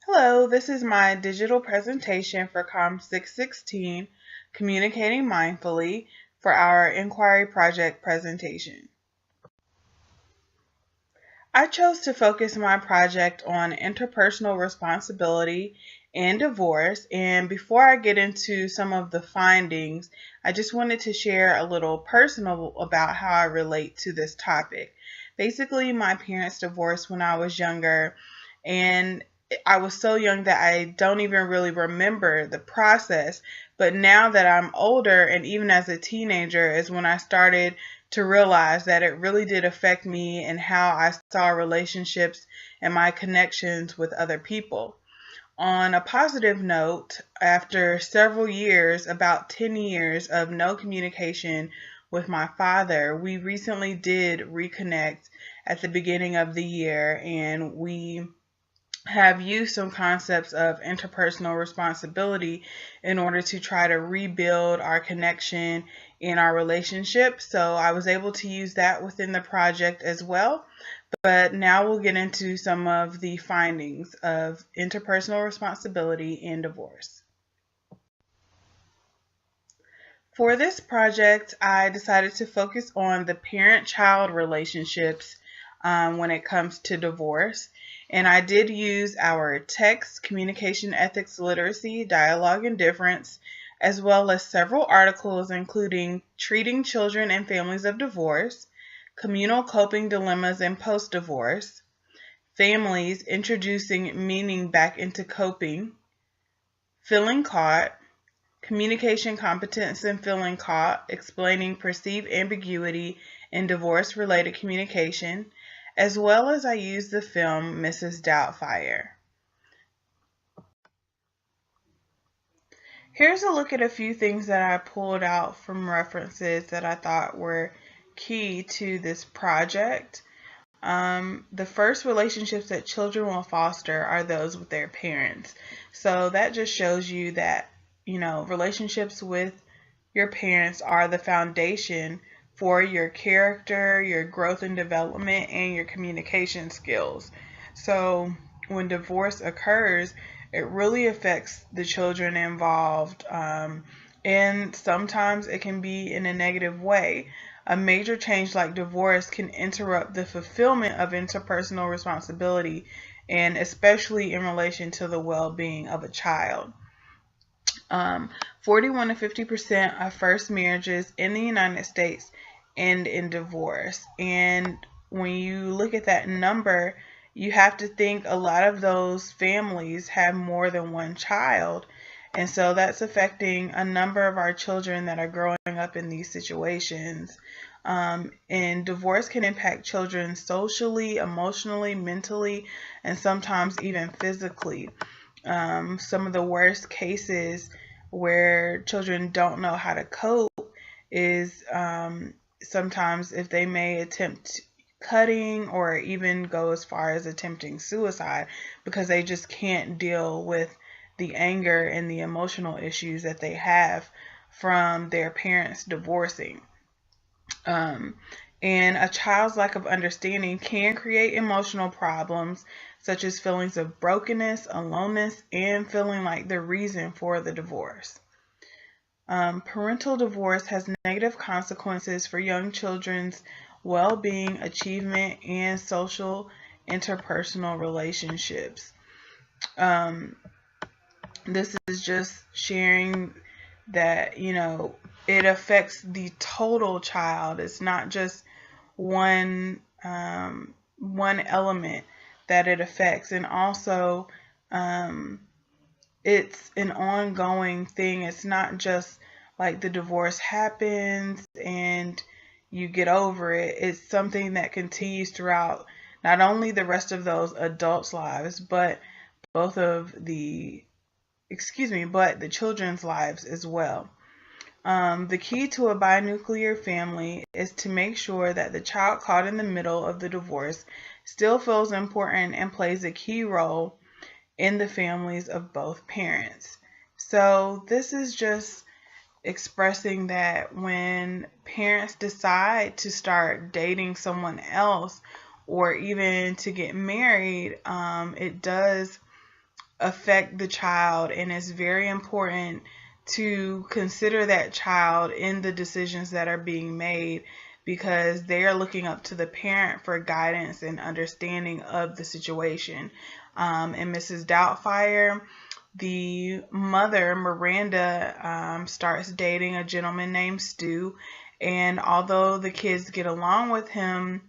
Hello, this is my digital presentation for Comm 616, Communicating Mindfully, for our inquiry project presentation. I chose to focus my project on interpersonal responsibility and divorce, and before I get into some of the findings, I just wanted to share a little personal about how I relate to this topic. Basically, my parents divorced when I was younger, and I was so young that I don't even really remember the process. But now that I'm older, and even as a teenager, is when I started to realize that it really did affect me and how I saw relationships and my connections with other people. On a positive note, after several years, about 10 years of no communication with my father, we recently did reconnect at the beginning of the year, and we have used some concepts of interpersonal responsibility in order to try to rebuild our connection in our relationship. So I was able to use that within the project as well. But now we'll get into some of the findings of interpersonal responsibility in divorce. For this project, I decided to focus on the parent-child relationships when it comes to divorce. And I did use our text, communication ethics literacy, dialogue and difference, as well as several articles including Treating Children and Families of Divorce, Communal Coping Dilemmas in Post-Divorce, Families Introducing Meaning Back into Coping, Feeling Caught, Communication Competence and Feeling Caught, Explaining Perceived Ambiguity in Divorce-Related Communication, as well as I used the film Mrs. Doubtfire. Here's a look at a few things that I pulled out from references that I thought were key to this project. The first relationships that children will foster are those with their parents. So that just shows you that, relationships with your parents are the foundation for your character, your growth and development, and your communication skills. So when divorce occurs, it really affects the children involved, and sometimes it can be in a negative way. A major change like divorce can interrupt the fulfillment of interpersonal responsibility, and especially in relation to the well-being of a child. 41 to 50% of first marriages in the United States end in divorce. And when you look at that number, you have to think a lot of those families have more than one child. And so that's affecting a number of our children that are growing up in these situations. And divorce can impact children socially, emotionally, mentally, and sometimes even physically. Some of the worst cases where children don't know how to cope is sometimes if they may attempt cutting or even go as far as attempting suicide because they just can't deal with the anger and the emotional issues that they have from their parents divorcing. And a child's lack of understanding can create emotional problems such as feelings of brokenness, aloneness, and feeling like the reason for the divorce. Parental divorce has negative consequences for young children's well-being, achievement, and social interpersonal relationships. This is just sharing that, it affects the total child. It's not just one element that it affects, and also it's an ongoing thing. It's not just like the divorce happens and you get over it. It's something that continues throughout not only the rest of those adults' lives, but the children's lives as well. The key to a binuclear family is to make sure that the child caught in the middle of the divorce still feels important and plays a key role in the families of both parents. So this is just expressing that when parents decide to start dating someone else or even to get married, it does affect the child, and it's very important to consider that child in the decisions that are being made, because they are looking up to the parent for guidance and understanding of the situation. In Mrs. Doubtfire, the mother, Miranda, starts dating a gentleman named Stu, and although the kids get along with him,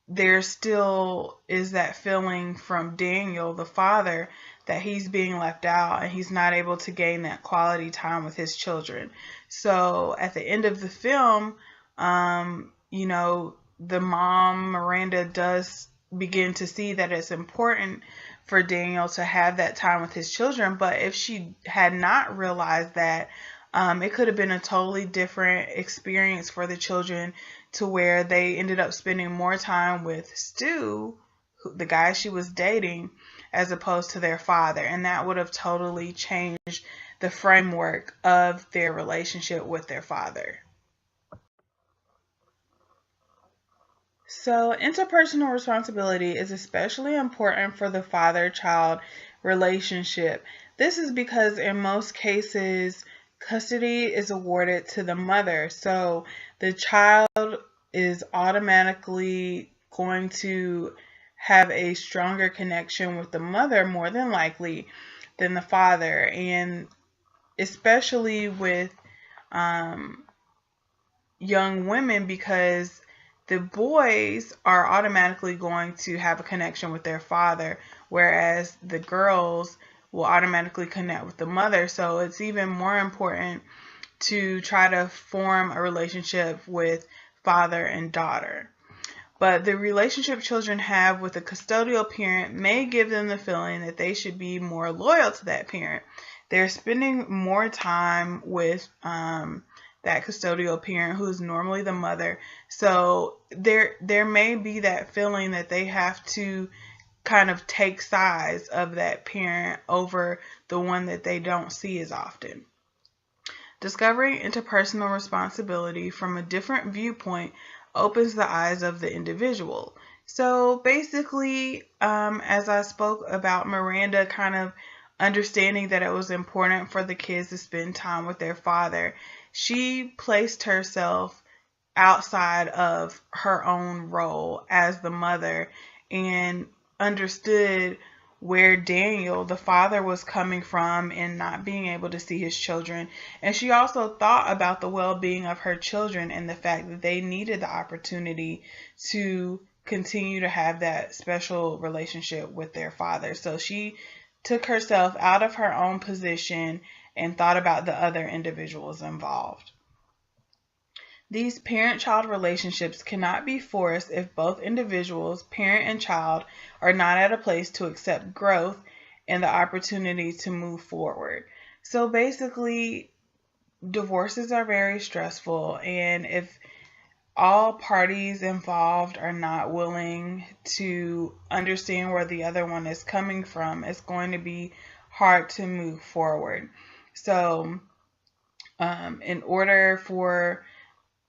there still is that feeling from Daniel, the father, that he's being left out and he's not able to gain that quality time with his children. So at the end of the film, the mom, Miranda, does begin to see that it's important for Daniel to have that time with his children. But if she had not realized that, it could have been a totally different experience for the children, to where they ended up spending more time with Stu, the guy she was dating, as opposed to their father. And that would have totally changed the framework of their relationship with their father. So, interpersonal responsibility is especially important for the father-child relationship. This is because in most cases, custody is awarded to the mother. So, the child is automatically going to have a stronger connection with the mother, more than likely, than the father. And especially with young women, because the boys are automatically going to have a connection with their father, whereas the girls will automatically connect with the mother. So it's even more important to try to form a relationship with father and daughter. But the relationship children have with a custodial parent may give them the feeling that they should be more loyal to that parent. They're spending more time with that custodial parent, who's normally the mother. So there may be that feeling that they have to kind of take sides of that parent over the one that they don't see as often. Discovering interpersonal responsibility from a different viewpoint opens the eyes of the individual. So basically, as I spoke about Miranda kind of understanding that it was important for the kids to spend time with their father, she placed herself outside of her own role as the mother and understood where Daniel, the father, was coming from in not being able to see his children. And she also thought about the well-being of her children and the fact that they needed the opportunity to continue to have that special relationship with their father. So she took herself out of her own position and thought about the other individuals involved. These parent-child relationships cannot be forced if both individuals, parent and child, are not at a place to accept growth and the opportunity to move forward. So basically, divorces are very stressful, and if all parties involved are not willing to understand where the other one is coming from, it's going to be hard to move forward. So, in order for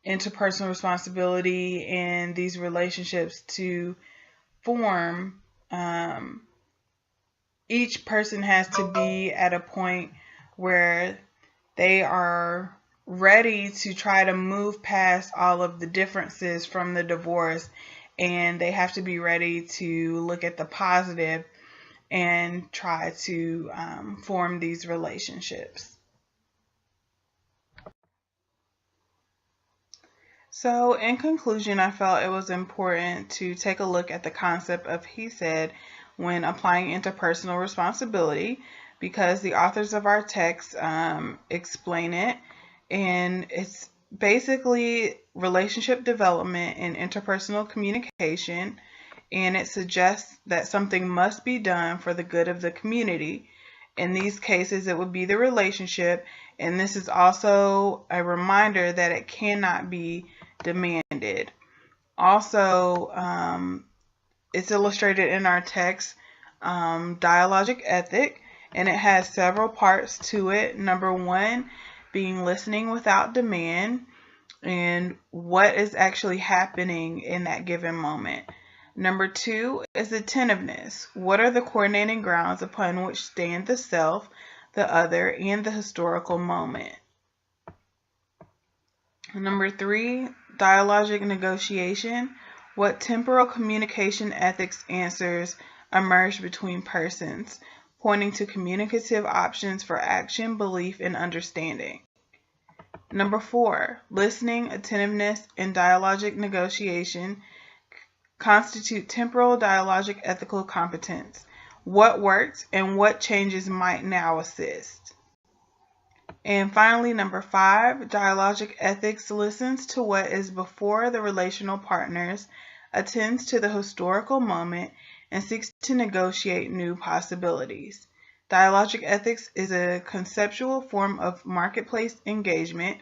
interpersonal responsibility and these relationships to form, each person has to be at a point where they are ready to try to move past all of the differences from the divorce, and they have to be ready to look at the positive and try to form these relationships. So in conclusion, I felt it was important to take a look at the concept of he said when applying interpersonal responsibility, because the authors of our text explain it, and it's basically relationship development and interpersonal communication, and it suggests that something must be done for the good of the community. In these cases, it would be the relationship, and this is also a reminder that it cannot be demanded. Also, it's illustrated in our text, dialogic ethic, and it has several parts to it. Number one, being listening without demand, and what is actually happening in that given moment. Number 2 is attentiveness. What are the coordinating grounds upon which stand the self, the other, and the historical moment? Number 3, dialogic negotiation. What temporal communication ethics answers emerge between persons, pointing to communicative options for action, belief, and understanding. Number 4, listening, attentiveness, and dialogic negotiation constitute temporal dialogic ethical competence. What worked and what changes might now assist. And finally, number 5, dialogic ethics listens to what is before the relational partners, attends to the historical moment, and seeks to negotiate new possibilities. Dialogic ethics is a conceptual form of marketplace engagement,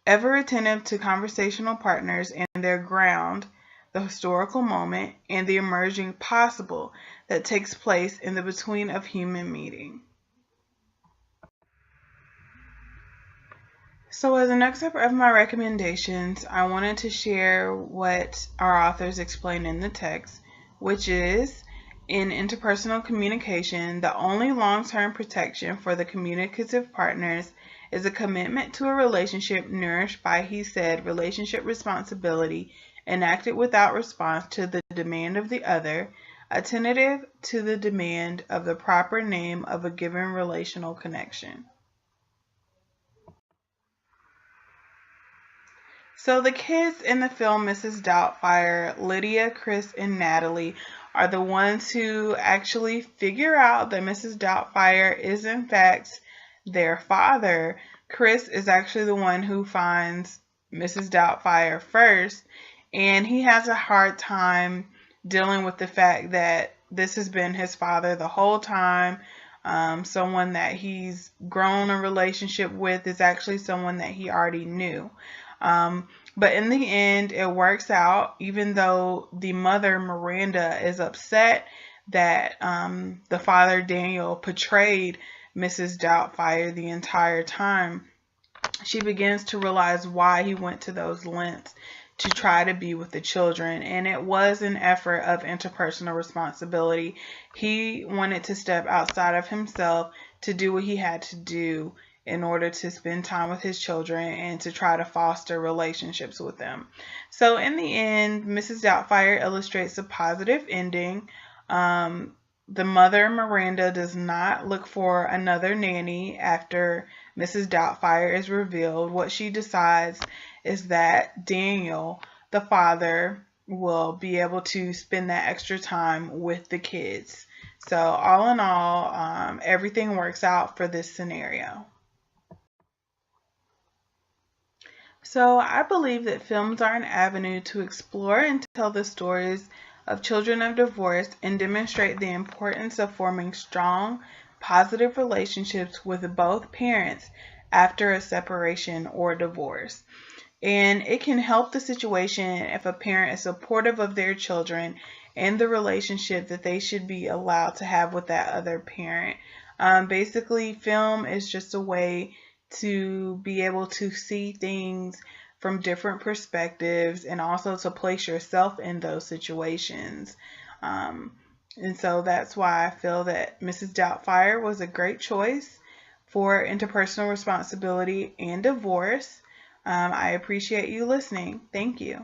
ever attentive to conversational partners and their ground, the historical moment, and the emerging possible that takes place in the between of human meeting. So as the next step of my recommendations, I wanted to share what our authors explain in the text, which is, in interpersonal communication, the only long-term protection for the communicative partners is a commitment to a relationship nourished by, he said, relationship responsibility, enacted without response to the demand of the other, attentive to the demand of the proper name of a given relational connection. So the kids in the film Mrs. Doubtfire, Lydia, Chris, and Natalie, are the ones who actually figure out that Mrs. Doubtfire is in fact their father. Chris is actually the one who finds Mrs. Doubtfire first, and he has a hard time dealing with the fact that this has been his father the whole time. Someone that he's grown a relationship with is actually someone that he already knew. But in the end, it works out, even though the mother, Miranda, is upset that the father, Daniel, portrayed Mrs. Doubtfire the entire time. She begins to realize why he went to those lengths to try to be with the children, and it was an effort of interpersonal responsibility. He wanted to step outside of himself to do what he had to do in order to spend time with his children and to try to foster relationships with them. So in the end, Mrs. Doubtfire illustrates a positive ending. The mother, Miranda, does not look for another nanny after Mrs. Doubtfire is revealed. What she decides is that Daniel, the father, will be able to spend that extra time with the kids. So all in all, everything works out for this scenario. So I believe that films are an avenue to explore and tell the stories of children of divorce and demonstrate the importance of forming strong, positive relationships with both parents after a separation or divorce. And it can help the situation if a parent is supportive of their children and the relationship that they should be allowed to have with that other parent. Basically, film is just a way to be able to see things from different perspectives and also to place yourself in those situations. And so that's why I feel that Mrs. Doubtfire was a great choice for interpersonal responsibility and divorce. I appreciate you listening. Thank you.